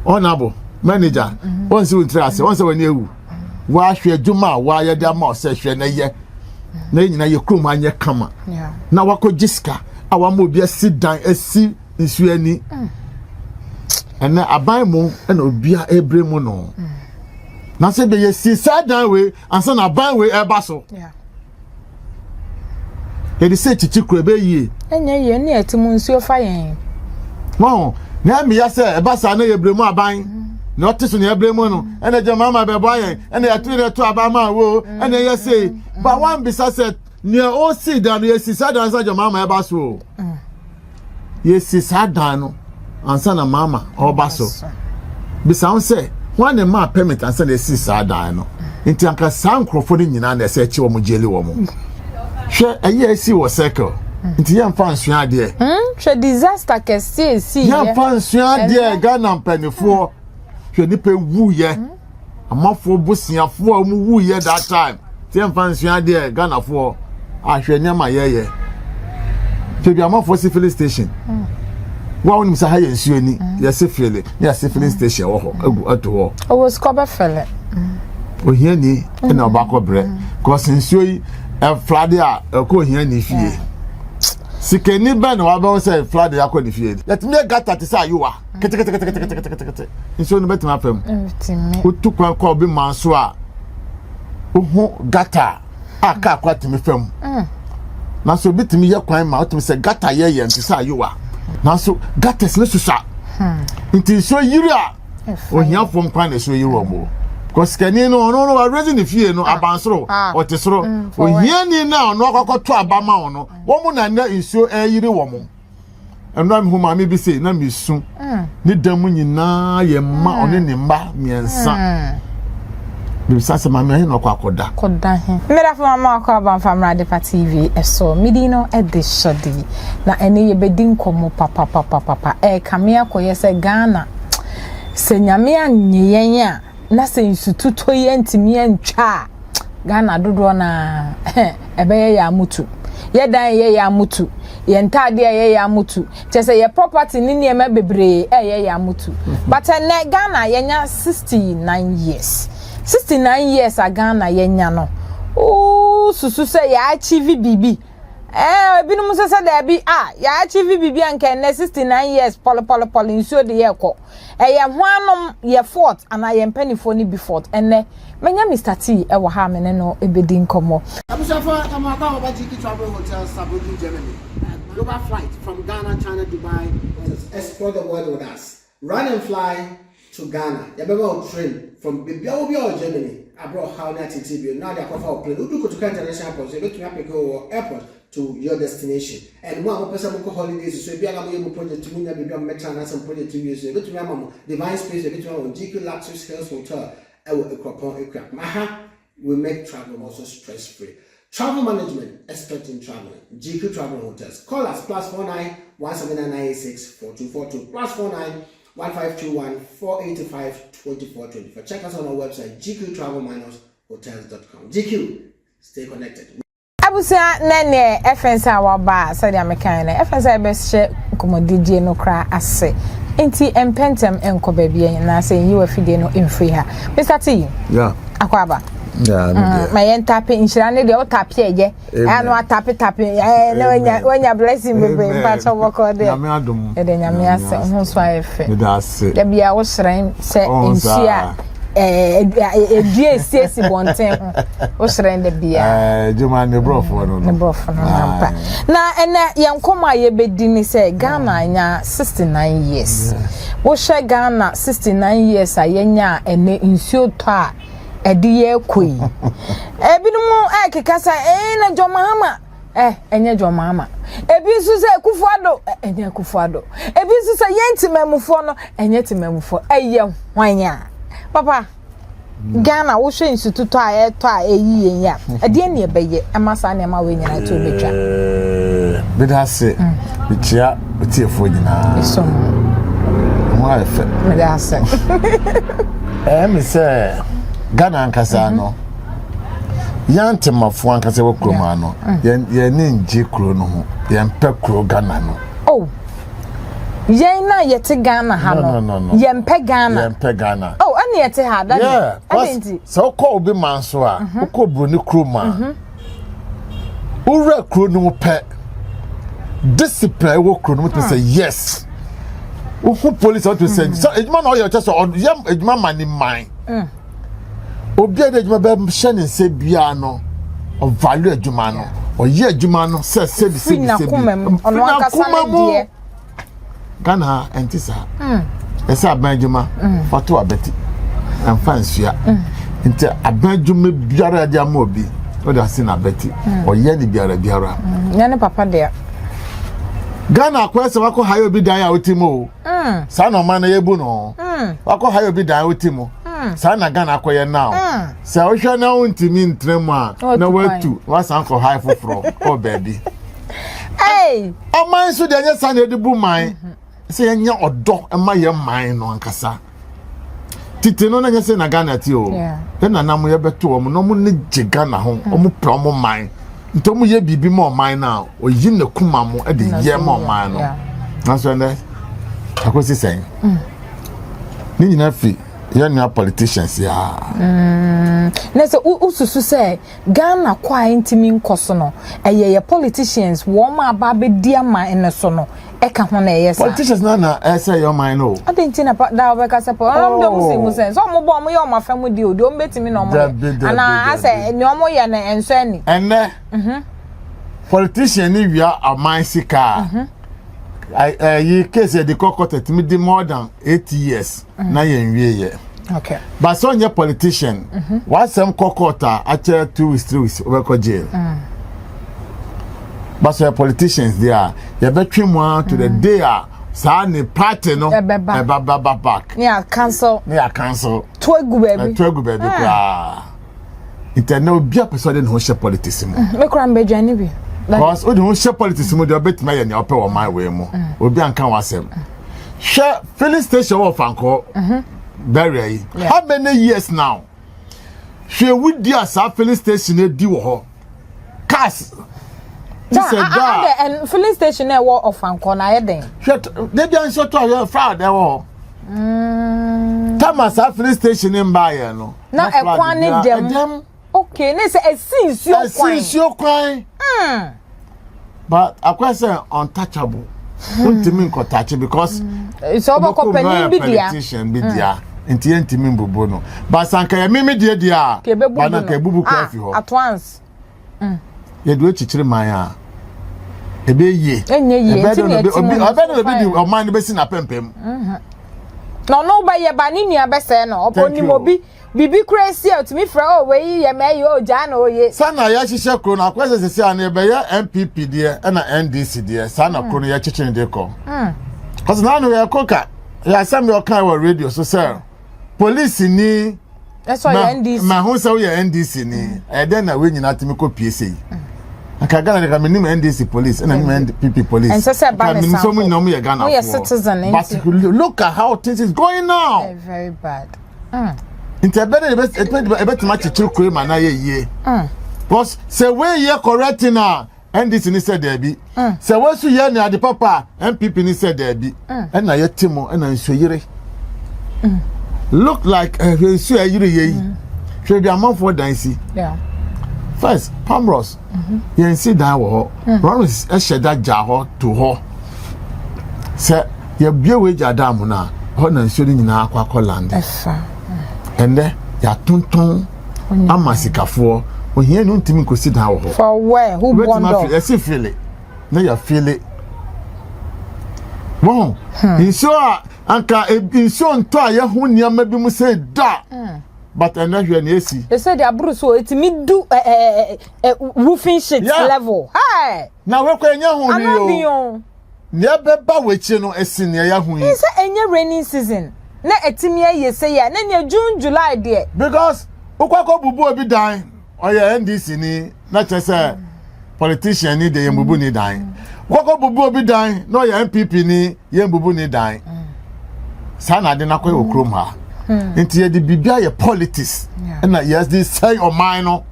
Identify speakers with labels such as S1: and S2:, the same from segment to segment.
S1: honorable manager once you interest once when you wa hwe adwuma wa ye da ma se hwe na ye na nyina ye krom anye kama na wako jiska awamo obi sit down asi nsuani ena aban mu ena obia ebremu no na se be ye si sadan we ansa na aban we eba so ye say chichi kro be yi
S2: enye ye na etimu nsuo fa yen
S1: no na me ya say eba sa na ye bremu aban na otiso na ye bremu no ena je mama be boy yen ena ya tire to aban ma wo ena ye say ba wan bisa say ne o si dan ye si sadan sa je mama eba so ye si sadan no ansa na mama oba so bisa on say one e ma permit ansa na si sadan no nti anka sankrofo ni nyina na se chi wo mo jeli wo mo hwe aye si wo circle nti ye mfa nso ade
S2: hwe disaster kesi si
S1: ye mfa nso ade Ghana mpanifo hwe nipa wu ye amafo busiafo mu wu ye that time ti ye mfa nso ade Ghana fo ahwe nyama ye hwe bi amafo si filling station wa woni msa ha ye nsuo ni ye se fele ye se filling station wo ho agu ato ho
S2: o was cover fele
S1: ohia ni na obakọ bre cause nsuo yi flood a ko ohia ni fie sikeni ba na wa ba say flood ya ko ni fie let me gata ti say you are kete nsuo no betima fam otu kwan ko obi manso a ohu gata aka akwatimi fam na so bitimi ye kwan ma otimi say gata ye nti say you are na so gata se susa nti so yiri a ohia fom kwan na so yiri wo mo cause kani no wa raising the fear no abansoro o tesoro ohia ni na no akokoto abama ono wo mu na na nsuo ayiri wo mo eno am huma me bi say na mesu ni damu nyina ye ma one ni mba miensa bi sasa mama he no kwakoda
S2: he mera fo mama akwa ban famra de pa TV eso midino e de shodi na ene ye bedin komo papa e kamia koye se Ghana se nyame anyeyen a na se instituto ye ntimi antwa Ghana dodo na ebeye ya mutu ye dan ye ya mutu ye ntade ye ya mutu chese ye property ni ne ma bebre ye ya mutu but na Ghana ye nya 69 years a Ghana ye nya no susu se ya achieve bibi binum se da bi ya achieve bibi anka na 69 years polo nsuo de ye kọ ye hwanom ye fort ana ye mpanifo ni be fort enne menya Mr. T e wo ha me no ebedi nkomo
S3: abusafa amaka obajiki travel hotel Sabuki Germany global flight from Ghana, China, Dubai. Explore the world with us. Run and fly to Ghana. You better train from Germany. I brought how that TTB. Now they are for plane. You go to international airport. You go to Apple airport to your destination. And one person go holidays. So if you are going to project to me, you be on Metro and some project to you. So you go to my Divine Space. You go to my GQ Luxury Hills Hotel. Mahama will make travel also stress free. Travel management, expert in traveling. GQ Travel Hotels. Call us +49 17996 4242 +49 1521 485 2424. Check us on our website gqtravel-hotels.com. GQ, stay connected.
S2: Abusa nene FNC awaba said American FNC best share komodije no kra ase. Enti empentem enko baby na say you afide no free her. Mr. T.
S1: Yeah.
S2: Akwaba.
S1: Yeah,
S2: my entape inshira ne de o tape ye anu atape na wanya blessing bebe pa so woko de
S1: nyame adom
S2: e de nyame ase ho so ayefe
S1: me da ase
S2: da bia wo shren se insia DSC bonten wo shren de bia
S1: juma ne brofo no
S2: nampa na ene yenkoma ye bedi ni se Ghana nya 69 years wo she Ghana 69 years ayenya ene insio to a ediye koi ebinumu kekasa na John Mahama enye John Mahama ebi nso se Kufuado enye Kufuado ebi nso se yentimemufo no enye timemufo eye hwanya papa Ghana wo hwe instituto a to a eyi ya ade ne ebeye emasa ne ma we nyina to betwa
S1: bedase bitia bitiefo nyina
S2: eso
S1: mo afa
S2: bedase
S1: me say Ghana ankasa no yantemafo ankasa wo kroma no ye ne nje kro no ho ye mpe kro Ghana no
S2: Yen na yete Ghana ha no. Yempe Ghana. Oh, ani yete ha that.
S1: Yeah. So ko obi man so a, ko broni kroma. Ura kro no pe. Discipline wo kro no to say yes. Who police want to say so ejuma no your just yam ejuma mani man. Obi ejuma be shine se bia no o value ejuma no. O ye ejuma no se
S2: ono akasa na die.
S1: Ghana entisa. Esa abanjuma fato abeti. Amfansua. Nti abanjuma biara dia ma obi. O da sin abeti. O ye ni biara.
S2: Nyane papa dia.
S1: Ghana kwese wako hayo bi dan ya otimo. Sa no man na yebu no. Wako hayo bi dan otimo. Sa na Ghana akoye now. Sa wo hwe na ontimi ntrem a na watu wasan ko high foforo o baby.
S2: Hey,
S1: o man so de anya sa na de bu man. Se anya odo e ma ye man no ankasa. Titi no na nya se na Ghana ti o. E na nam ye beto o mo no mo ne je Ghana ho o mo pro mo man. Ntomu ye bibi mo man na o yi ne kuma mo e de ye mo man no. Na so ne akosi sen. Ni nyina fi ye nua politicians ya.
S2: Na se ususu se Ghana kwa intimi nkoso no ye politicians wo ma ba be dia man ene so no e ka ho na ye sa.
S1: Politicians na say your man no.
S2: Adentina da we ka se po do mu se so mo bo mo ye o ma fa mu di o do mbetimi no mo. Ana ase ni o mo ye na enso ani.
S1: Enne. Politician ni wia aman sika. Ye case the court at me di more than 8 years. Na ye nwie ye.
S2: Okay.
S1: But so your politician, what some court actually 2 weeks 3 weeks over jail. But so politicians there, you between one to the day sa ni party no back.
S2: Yeah, cancel. Twegu
S1: baby. Internet be a person who share politics mo.
S2: Me kura mbeja ni bi.
S1: Because we don't share politics mo dey bet me ya ope o my way mo. Obi anka wasem. Share filling station of Anko. Very. How many years now? She would dear filling station e di wo ho. Cars.
S2: And filling station e wo of Anko na ye den.
S1: They dey so to your fraud e wo. Thomas filling station in buy no.
S2: Na e kwan ni dem. Okay, na say since your kwan. But I say untouchable. Untimi nko touch because it's over company media.
S1: Politician media. Ntimi mbubo no. But sanka ya mimi dia. Ba na ka bubu kwa fi ho.
S2: At once.
S1: Ye do chichiri man a. Ebe ye.
S2: Enye ye.
S1: Obi di o man be si na pempem.
S2: No ba ye ba ni nua be se no. Oponi mobi bibi crazy out me fra o we ye me ye o ja na o ye.
S1: Sana ya hihye kro na akwese sese an ebe ye MPP de na NDC de sana kro no ya chichiri de ko. Cause na no ye koka. Ya sam your kind of radio so sir. Police ni
S2: that's why NDC.
S1: Ma hu say we NDC ni. E den na we nyina timi ko PSA. Aka Ghana de ka menim NDC police and NPP police.
S2: And so say ban
S1: me so mu no ye Ghana.
S2: We are citizen.
S1: But look at how things is going now.
S2: Very bad.
S1: Interbede e be match chichiri ma na ye. Because say we ye correct na NDC ni said there be. Say we su ye na the papa MPP ni said there be. And na ye timo and na nsoyire. Look like so ayire ye. Should be amount for dancy.
S2: Yeah.
S1: First, Pamros. You see that wo. Promise e sheda ja ho to ho. Say ye bie we ja dam na. Ho na nso ni nyina akwa land. And there ya tonton amasikafo. Ohia no ntimi kosi da wo ho.
S2: For where? Who wonder?
S1: Yes, feel it. Na ya feel it. Wow. Insure anka insure nto aye ho niam bi mu say da. But I know you and AC.
S2: They said they are Bruce, so it's me do roofing sheet level. Hi.
S1: Now we can you. Never ba wechi no esi ne ya hu yi.
S2: Is any rainy season? Na etimi ye say ya. Na June, July there.
S1: Because ukwa bubu obi dan. Oya NDC ni na chese politician ni de yembubu ni dan. Ukwa bubu obi dan. No ya MPP ni yembubu ni dan. Sana de na kwa okrom ha. Inti ye di bibia ye politics na yes this say o mine no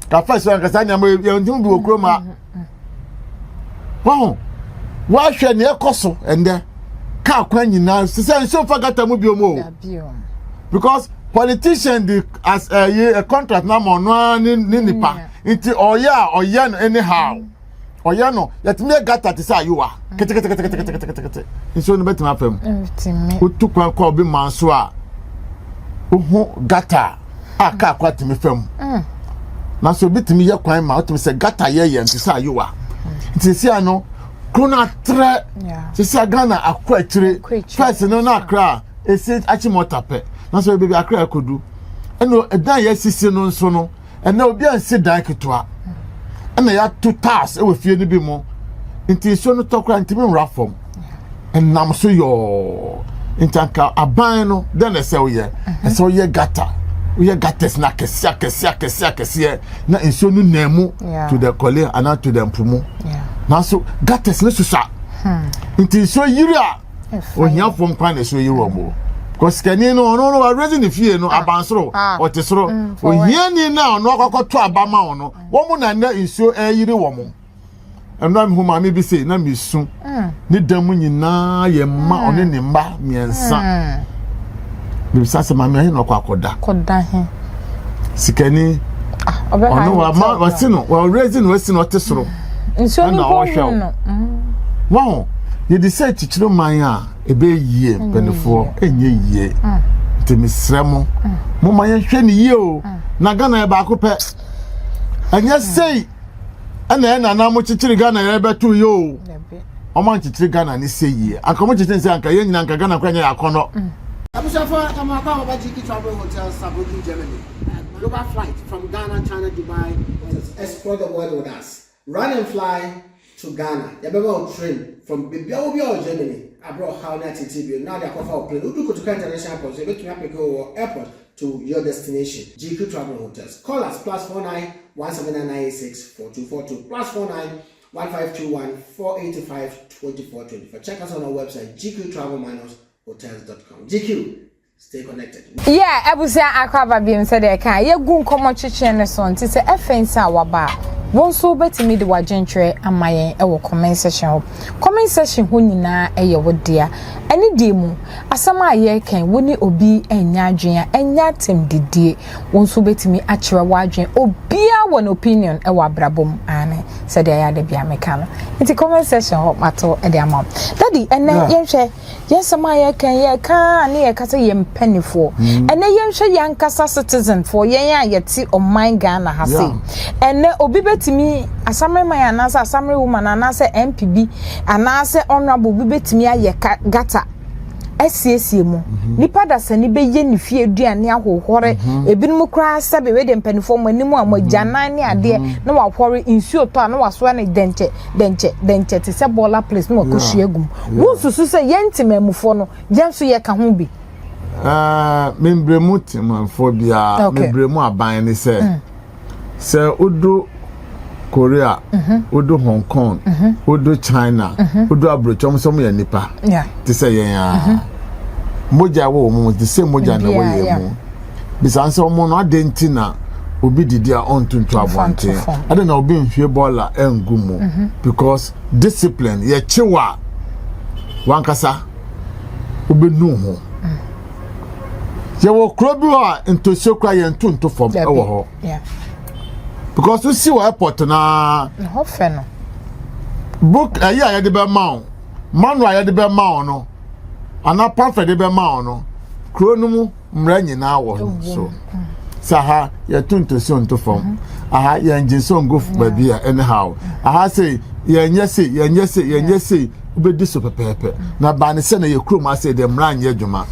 S1: ka first one ka sanya mo ye ntim bi okroma wow wa hwe ne ekoso ende ka kwan nyina say so for gata mu biomo because politician the as a contract na mo no ni nipa nti oya no anyhow oya no let me gata to say you are kete so no betima fam otu kwan ko bi manso a ohu gata aka kwatimi fam na so bitimi ye kwan ma otimi say gata ye nti say you are nti si ano krona tre si Ghana akwa chire first no na Accra esi achimotape na so baby Accra akodu eno edan ye sisi no nso no ena obi ansi dan ketwa ena ya two tas e we fie ni bi mo nti so no tokra ntimi nra fom enam so yo ntanka aban no den ese wo ye gata we gates na kese na nso no nemu to the collie and to the mpumu na so gates no susa nti so yiri a ohia fom kwan na so yiri omo because kani no wa raising the fear no abansoro otesoro ohia ni na no akokoto abama ono wo mu na na nso yiri wo mo emna me homa me bi say na me su ni damu nyina ye ma one ne mba miensa me sase ma me no akoda
S2: he
S1: sikani ono wa ma wasino wa raising wasino otesoro
S2: nso no
S1: wow ye dey say chichiro man a ebe yie penefo enye yie ntemi sremo mo man ye hwe ni yie o na Ghana e ba ko pe anya sei ana na mo chichiri Ghana ye betu yo o man chichiri Ghana ni sei yie anka mo chichiri sei anka ye nyina anka Ghana kwanya ya kono
S3: Abusafa amaka Babajiki Travel Hotel Sabuki Germany. Global flight from Ghana, China, Dubai. Explore the world with us. Run and fly to Ghana. You better train from Bibia Germany. I brought how that TTB. Now they are called plane. Udu Kutuka International Airport. So you make go airport to your destination. GQ Travel Hotels. Call us +49 17996 4242 +49 1521 485 2424. Check us on our website gqtravel-hotels.com. GQ, stay connected.
S2: Yeah, Abusia Akwaba bim said they can. Ye gun komo chiche ne so nti se efensa waba. Won so betimi de wagentre amayen e wo comment section ho. Comment section ho nyina e ye wo dia. Ani die mu asama ye kan woni obi enya adwen enya tem didie. Won so betimi akire wa adwen obia won opinion e wa brabom ane said they ya de bia meka no. Nti comment section ho mato e de amam. Daddy ene ye hwe yesama ye kan ye ka ne ye kasa ye mpanifo. Ene ye hwe ye ankasa citizen for ye ya yeti o man Ghana ha say. Ene obi betimi asamre man anasa asamre woman anasa MPB anasa honorable obi betimi aye gata SCC mu nipa da sani be ye ni fie aduane ahohore ebinum kra sabe we de mpanifo mu animu amagyanan ne ade na wahore insuo to na waso na denche te se bola place na wakohia gum wo susu se yentimamufo no yenso ye ka ho bi membremu timamfo bia membremu aban ni se odo Korea, odo Hong Kong, odo China, odo abrochom so ya nipa. Ti say ya. Moja wo mo the same moja na wo ye mo. Bisanse wo no adenti na obi didi a on tuntu abonte. Ade na obi nhwe bola engumo because discipline ye chiwa wankasa obenu ho. Ye wo krobi a ntosokra ye ntuntu fom e wo ho. Because we see what airport na no
S1: book ya de be ma manual ya de be ma no ana pamphlet de be ma no kronumu mra nyina wo so saha ya tunto so nto fom aha ya njinso ngof babia anyhow aha say ya nyese ubedi so pepepe na ba ne se na ye krom ase de mra anye adwuma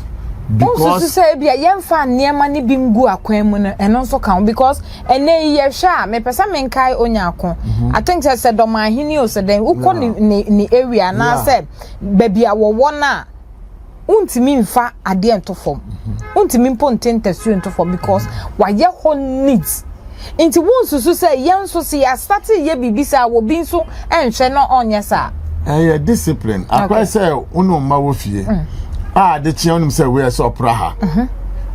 S2: because say bia yemfa niema ne bi ngu akwan mu no eno so kan because ene ye hwa me pesa me nkai onya akon I think say dom ahini o se den ukọ ni area na say babia wo na untimi mfa ade entofom untimi mponte ntasu entofom because wa ye ho needs inti won susu say yenso se ya start ye bibisa wo bi nso enhwe no onye sa
S1: discipline akwa say unu ma wo fie de chionim say we so praha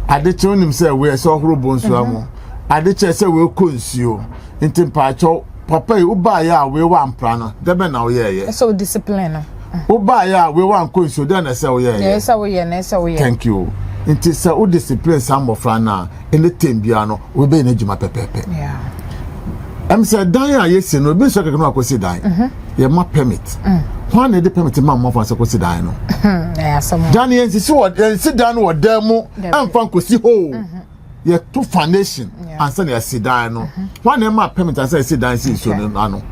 S1: ade chionim say we so horobo nsu amu ade che say we konsuo ntimpa cho papa e uba ya we wa mpra no de be na wo ye
S2: so discipline
S1: Oba ya we wan ko nsuo da na say we
S2: yeah say we
S1: thank you nti say o discipline some of na anything bia no we be na juma pepepe
S2: yeah
S1: am say dan a yesi no bi so keke no akosi dan ye ma permit when na dey permit ma mo fa so akosi dan no
S2: yeah some
S1: dan yen si wo si dan wo dan mu am fa akosi ho ye to foundation and say na si dan no when na ma permit and say si dan si so no ano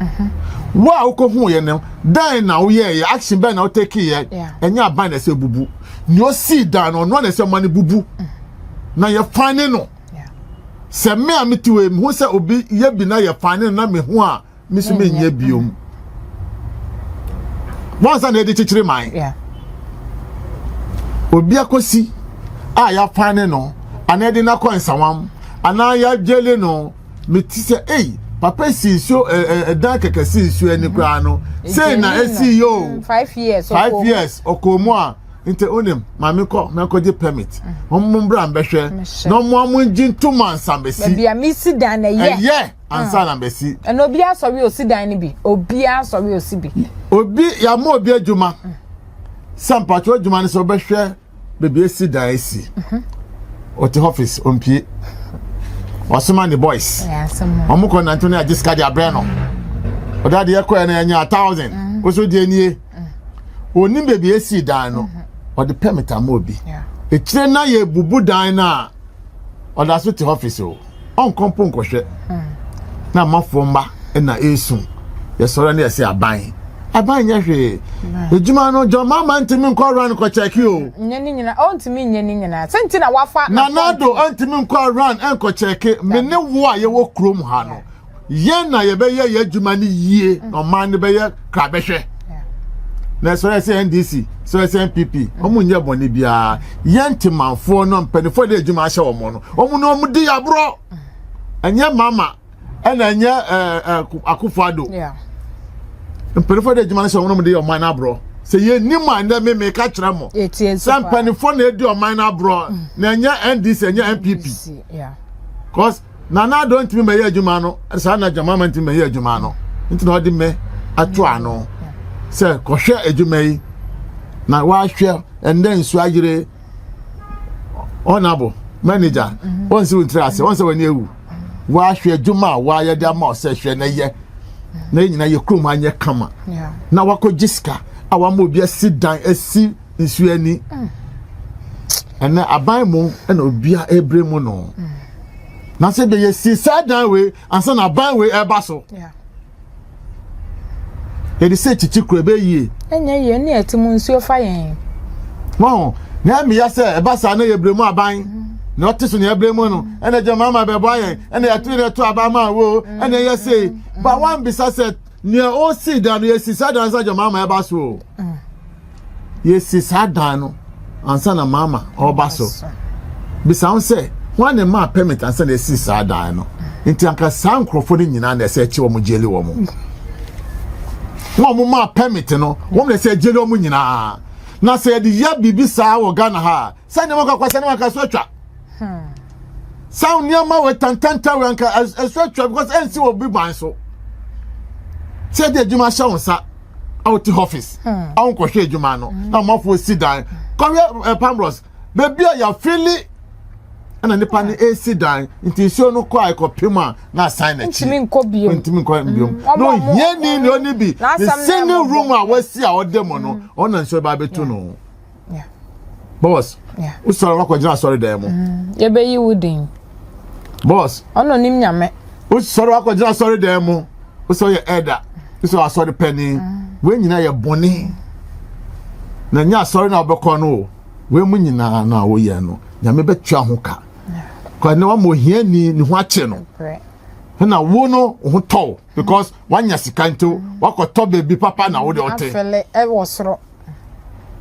S1: wa uko hu ye ne dan na wo ye action be na wo take ye enya ban na say bubu ni o si dan no no na say mani bubu na ye fane no se me amitiwe hu se obi ye bi na ye fane na me hu a me so me nya biom once na dey chichire man obi akosi a ya fane no ana dey na ko nsawam ana ya jele no me ti se papa si so dan keke si so ani kra no say na esi yo
S2: 5
S1: years okomo a inte onim mame ko me ko di permit ommo mbra mbehwe no mo amunji 2 months ambesi
S2: bia mi si dan na ye
S1: ansa na ambesi
S2: and obi asori osi dan ni bi obi asori osi bi
S1: obi ya mo obi adwuma sampa cho adwuma ni so behwe bebi esi dan esi oti office ompie Osman the boys. Omuko na Anthony ajiska dia breno. Oda de ekọ na anya 1000. Oso de anie. Oni bebi esi dan no. Odi permit amobi. E kire na ye bubu dan na. Oda so te office o. On kompo nkohwe. Na mafo mba na esu. Ye soro na ye se aban. Aban nya hwe. Ejuma no jo mama ntimi nko run ko check you.
S2: Nyani nyina o ntimi nyani nyina. Senti na wafa
S1: na nado ntimi nko run enko check me ne wo a ye wo krom ha no. Ye na ye be ye ejuma ni yie no man be ye krabehwe. Na so say NDC, so say NPP. Omu nye boni bia. Ye ntimanfo no mpanifo de ejuma ahye wo mo no. Omu no omu di abro. Enye mama ena enye akufado.
S2: Yeah.
S1: Mpanifo de ejuma ahye wo no de yo man abro. Se ye ni man na me ka kira mo. Some mpanifo na edi o man abro. Na enye NDC enye NPP.
S2: Yeah.
S1: Cause nana don't me ye ejuma no. Sa na jama ntimi me ye ejuma no. Nti na odi me atu ano. Se kohwe ejuma yi na wa hwe ende nsu agire honorable manager on si untrase on se wani ewu wa hwe ejuma wa ye da ma se hwe na ye na nyina ye krom anye kama na wako jiska awa mo bia sidan esi nsu ani ena aban mu ena obia ebremu no na se be ye si sadan we ansa na aban we eba so ye say chichi kro be yie
S2: enye ye ni etimu nsuo fa yen
S1: mo na mi ya say e ba sa na ye bremu aban na otiso na ye bremu no ene je mama be bo yen ene ya tu re tu aban ma wo ene ye say ba wan bi sa say ne o si dan ye si sa dan sa je mama e ba so ye si sa dan no ansa na mama o ba so bi sa on say wan ma permit ansa na si sa dan no nti anka sa nkrofo ni nyina na say chi wo mo jeli wo mo mo ma permit no wo me say jeli omu nyina na say de ya bibi saa wo Ghana ha say ne maka kwase ne maka so atwa sound near ma we tantanta we anka so atwa because NC wo bi ban so say de adwuma sha wonsa out office awon ko hwe adwuma no na mo fo sidan kowe pambros baby ya freely ana nipa ni AC dan intisio no kwa ikopima na sign achi
S2: ntimi nko
S1: biom no yeni ni oni bi the single room a wasi a odemo no ona nso ba betu no boss usoro wako jina sorry dem
S2: ye be yi wudin
S1: boss
S2: ono nim nyame
S1: usoro wako jina sorry dem usoro ye elder usoro asori penny we nyina ye boni na nya sorry na obekọ no we mu nyina na wo ye no nyame betwa ho ka kwa ne wa mo hiani ni ho ache no na wo no ho to because wanya sika nto wakoto baby papa na wo de ote
S2: afele e wo soro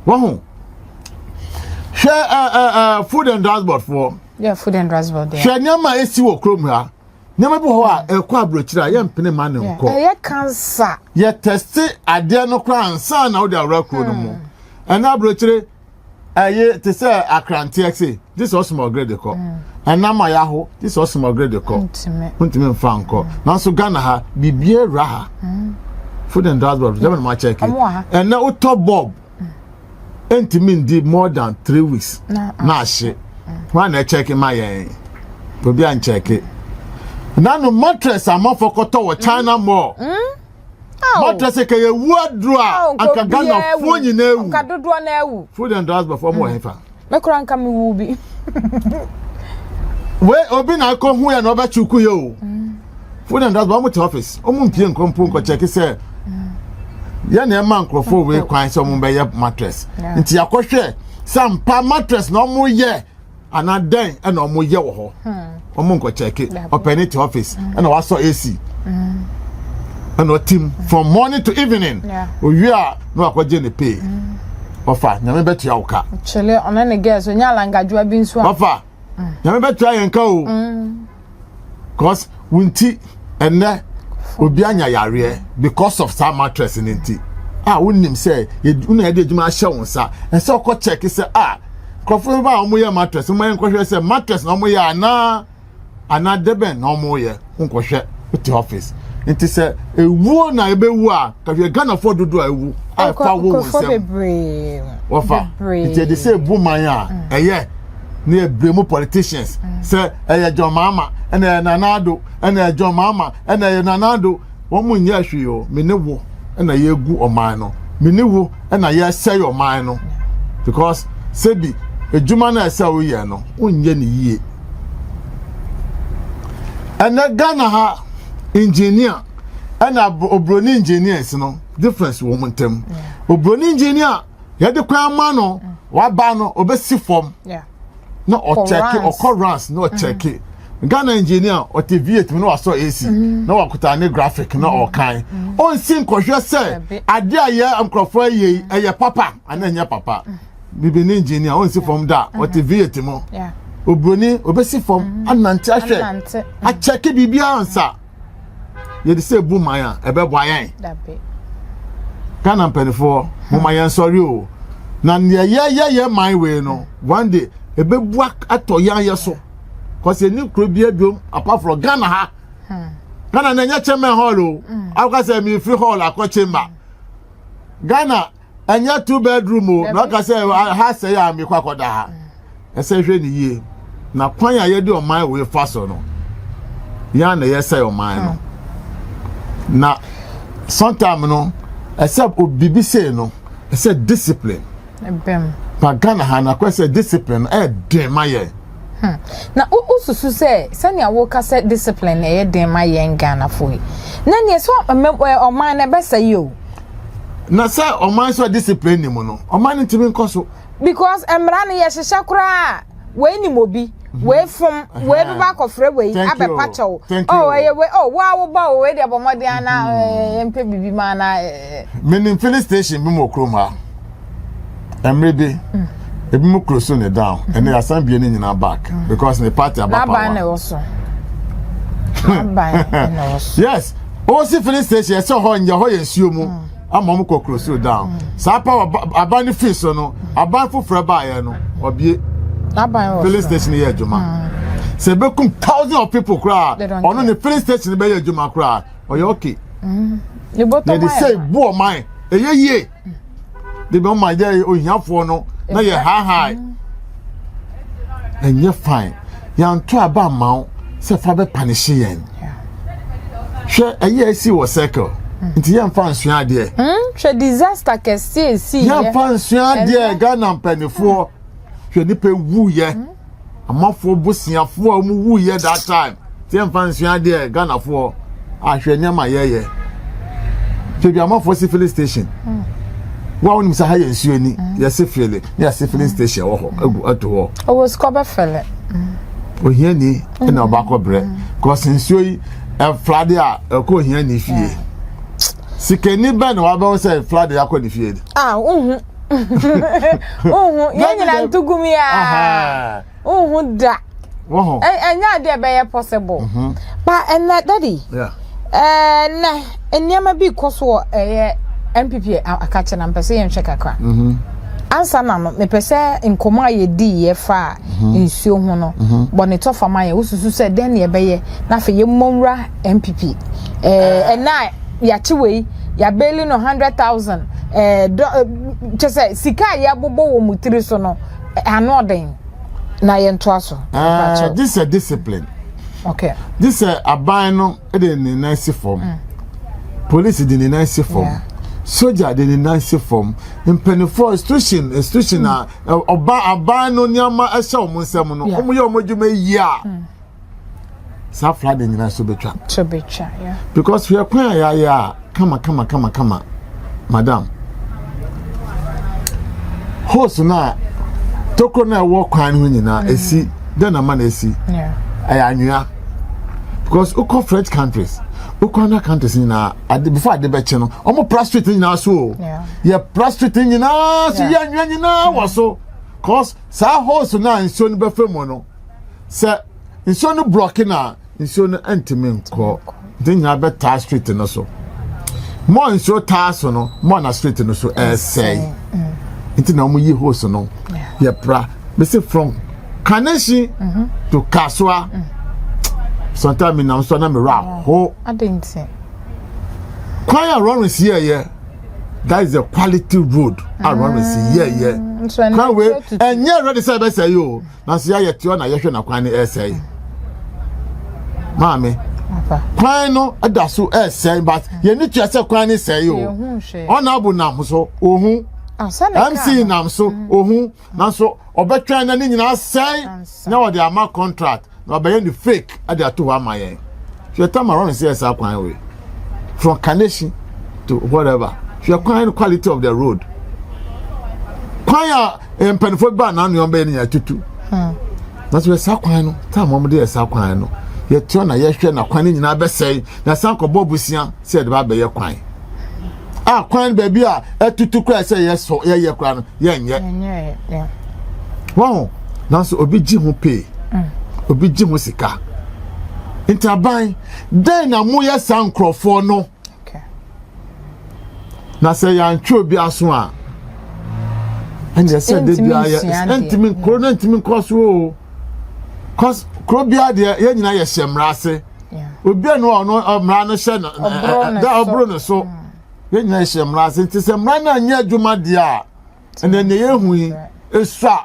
S1: wo ho share food and transport for
S2: food and transport there
S1: share nyama esi wo krom ha nyama bi ho a ekọ abrochira ye mpene ma ne nko
S2: ye cancer
S1: ye test ade no kra ansa na wo de awra kro no mo ana abrochire aye te say Accra TXA this was small grade ko anama ya ho this was small grade ko ntime mfa nko na so Ghana ha bibie ra ha food and drugs board dem ma check and na auto bob entimin di more than 3 weeks na she one na check my yen obi an check na no mattress amafokoto wo China mall mattress ke ye wardro anka Ghana fo nyina ewu
S2: anka dodo na ewu
S1: food and drugs before mo hefa
S2: me kura anka me wu bi
S1: we obi na ko hu ya na oba chuku ye o food and drugs ba mo to office o mu mpie nkrompo nko check say ya na ma nkrofo we kwan so mo be ye mattress nti yakohwe sampa mattress na mo ye ana den e na mo ye wo ho o mo nko check open it office e na wa so AC and what team from morning to evening we are no akwaje ne pay ofa nyame betu awuka
S2: chele ona ne girls onya langajua bi nso
S1: ofa nyame betu ayenka o cause wunti enne obi anya yare because of some mattress nti wonim say una ye de adwuma ahye wonsa ense okọ check say krofo ba omo ye mattress mo enkohwe say mattress na omo ye ana deben na omo ye nkohwe to office nti say ewu na ebewu ka hwe Ghana for dodo ewu fa wo wonsem ofa nti de say bu man eye na ebremu politicians say eye John Mahama ena nanado ena John Mahama ena nanado wo mu nya hwe yo menewo ena ye gu oman no menewo ena ye say oman no because sebi ejuma na esa wo ye no onye ne yie ena Ghana ha engineer ena obroni engineers no difference wo montem obroni engineer ye de kwan ma no wa ba no obesi form no o check o corrance no check Ghana engineer o TV no waso AC no wakuta ne graphic no o kan on sin kohwe se ade aye amkrofo ye papa ananya papa bibi ne engineer on si form da o TV mo obroni obesi form anante ahwe a check bibia ansa ye de say bu man a ebe bo ayen Ghana penifo mo mayen sorry o na ye my way no one day ebe bu atoyan ye so cause any kro bia biom apart from Ghana ha Ghana na nya chairman hall o aka say me free hall akọ chamber Ghana anya 2 bedroom o na aka say ha say ya me kwakoda ha ese hwe ni yie na kwan ya ye de o man we fa so no ya na ye say o man no na sometime no except obibi say no ese discipline pa Ghana ha na kwese discipline den maye
S2: na ususu say sanya wo ka say discipline den maye Ghana foi na ne so o man na be say yo
S1: na say o man so discipline ni mo no o man ntimi nkoso
S2: because emra ne ye hihye kura we ni mobi we from we be back of free we abe pacho we wo ba we de bomode ana empe bibi ma na
S1: menin filling station bi mo krom ha emrebe ebi mo close on down and they assign be any na back because the party about
S2: power na also
S1: yes o si filling station so ho nya ho yensuo mu ama mo close down sa power abani fee so no aban foforo ba ye no obie filling station here juma se be kum thousands of people cry ono the filling station be here juma cry oye okay
S2: you bottom
S1: they say bo man ye they be my dey ohiafo no na ye high and you fine yan to aba ma se fa be punish yen hwe aye si wo circle nti yan fa nsua de
S2: hwe disaster ke si
S1: yan fa nsua de Ghana mpanifo hwe ni pe wu ye amafo bosiafo a mu wu ye that time ti yan fa nsua de Ghana fo a hwe nyama ye hwe bi amafo si filling station wa woni msa ha ye nsuo ni ye se fele ye se filling station wo ho egu ato ho
S2: o was cover fele
S1: o hia ni na obako bre cause nsuo yi Friday a ko hia ni fie sikeni ba na wa ba say Friday akọ ni fie
S2: ye nyina ntugumi a da
S1: wo
S2: enya de be possible ba and daddy na enyama bi koso MPP akache na mpese ye nhwe kakra ansa na no mepese nkoma ye di ye fa nsuo ho no bone to fama ye ususu se den ye beye na fe ye mmomra MPP na ya chiwei ya bail no 100,000 just sika ya bobo wo mutiri so no anoden na ye nto so
S1: this is a discipline.
S2: Okay,
S1: this aban no e ni nice form. Police di ni nice form. Soldier di ni nice form. Impenifo institution na oba aban no nyama e hye omunsem no omo ye omodwuma yi a sa flag ni na so betwa
S2: yeah,
S1: because we are kwan ya kama madam host na toko na wo kwan ho nyina esi den na man esi ayanwia because uko French countries uko countries na before ade be che no omo prostrate nyina so yeah prostrate nyina so ya anwia nyina wo so cause sa host na nso no be fam no se nso no blocking na nso no antimi nko dinya be ta street no so mo nso ta so no mo na street no so say nti na mo yi host no ye pra be say from Kaneshi to Kaswa sometimes na so na me ra ho
S2: adenti
S1: kwaya run is here that is a quality road around is here kan we enye ready say be say yo na so ya yetio na yehwe na kwan ni say Mami. Kwan no adaso say but ye ni tua say kwan ni say yo. Ona abu nam so ohun. MC nam so ohun. Na so obetwa na ni nyina say na wo de ama contract. Na obaye ni fake ade ato wa amaye. So time around say kwan we. From Kaneshi to whatever. So kwan quality of the road. Kwan ya empenfo ba na no be ni atutu. Na so say kwan no time mo de say kwan no. Ye tio na ye hwe na kwan nyina be sei na sanko bobusia se de ba be ye kwan kwan ba bi a etutu kra se ye so ye kwan no ye nye wow na so obi ji ho pay obi ji ho sika intaban den na mo ye sankrofo no
S2: okay
S1: na se ya ntwe obi aso a anje se de bi a ye ntimi corona ntimi koso o cause krobia de ye nyina ye hyemrase obi no ono mra no hye da obro no so ye nyina hyemrase nti se mra na anya adwuma de a ene ne ye hu yi esua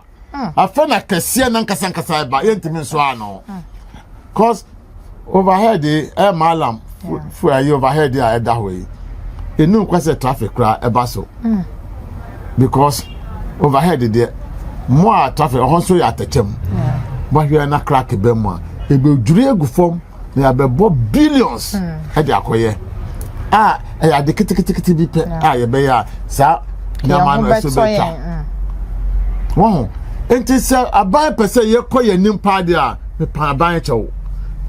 S1: afa na kase na nkasa ba ye ntimi so ano cause overhead malam fu ayi overhead a eda ho yi enu kwase traffic kra eba so because overhead de mo traffic ho so ya atachem but we are not crack bema e be dure egu form na ya be billions e de akoye e ya de kitikiti bi pe ye be ya sa na man so be ta wo enti se aban pese ye koye nimpa de a me pa aban chewo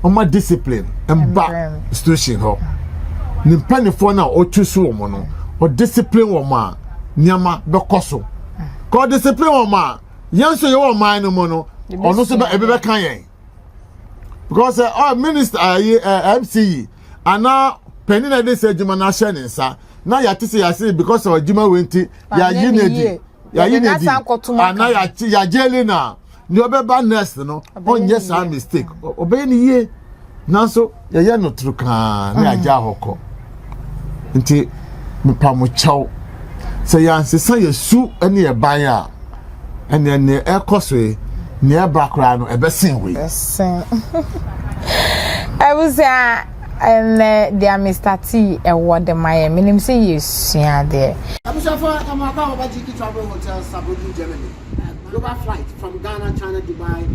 S1: o ma discipline emba institution ho nimpa ne fo na o tusu wo no o discipline wo ma nyama be koso ko discipline wo ma yanso ye wo man no mo no ono so be kan yen because minister MC ana penny na dey say juma na share nsa na ya tise ya say because of juma wenti ya yinedi ana ya jeli na ni obeba next no onye sa mistake obey ni ye nanso ye no trukan na aja hoko nti mpamu chaw say ya nsesa yesu ene e ban a ene ekoso near background no ebesin we
S2: I was and there Mr. T what the my minim say yes yeah there
S3: Mahama Travel Hotel Sabuki Germany. Global flight from Ghana, China, Dubai.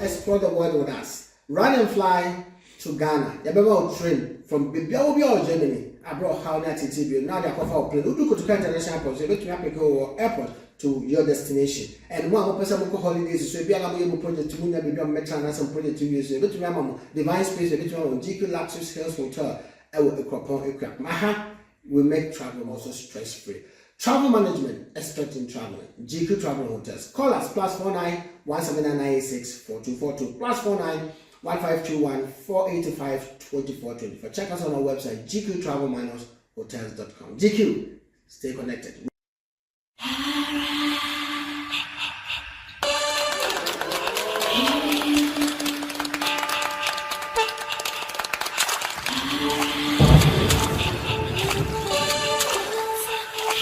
S3: Explore the world with us. Run and fly to Ghana. You better train from Germany. I brought how that TTB. Now they offer plane. You go to international airport. You go to Africa airport to your destination. And one person who holidays. So if you are able project to move, maybe metro and some project to use. You go to Mahama Divine Space. You go to GQ Luxury Hills Hotel. I will equip. Maha will make travel also stress free. Travel management, expert in traveling. GQ Travel Hotels. Call us +49 17996 4242 +49 1521 485 2424. Check us on our website gqtravel-hotels.com. GQ, stay connected.